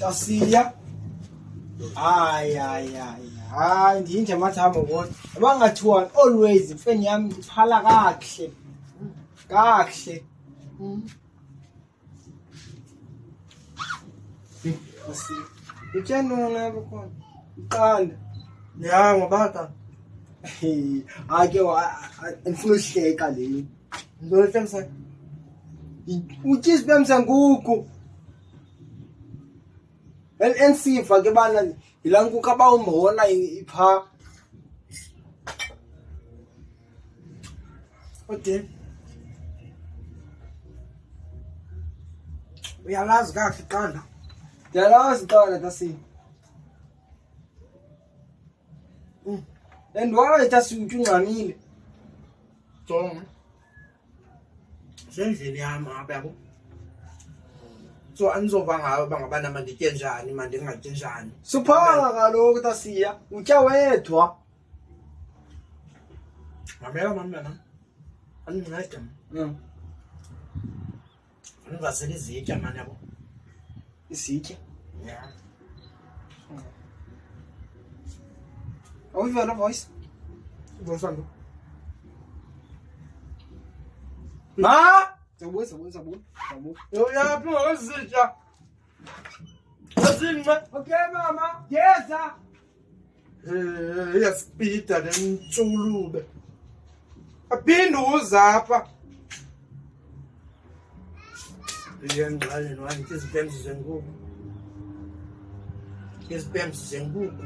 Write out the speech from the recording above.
Tasiya. Hayi ndinje mathamo kodwa. Abangathiwa always imfeni yami iphala kakuhle. Kakuhle. Tasiya. Utyanona khona. Iqanda. Ya ngobata. Ake ngifuna uhleka le. Ngizolehlemisa. Uthi sibemsa nguku. Ensifa ke bana ilankuku abawumbona ipha. Okay. Uyalazi kahle iqanda. Ndiyalazi qala Tasiya. And why Tasiya uthi ungxamile? Jonga. Sendlini yami apha yabo. So anizova ngayo bangabana manditye njani manje ngingatye njani. Suphanga kaloku Tasiya, utya wedwa. Mamela mama. Andinceda. Anivasela izitya manje yabo. Isitya. Ya. Awuyiva lo voice? Ngosando. Ma! Sabun. Yo ya phi ngozitya. Azinqa. Okay mama, yeza. Yasipita lentshulube. Aphinde uzapha. Ngiyangqale nwathi izipemsi zenkukhu. Izipemsi zenkukhu.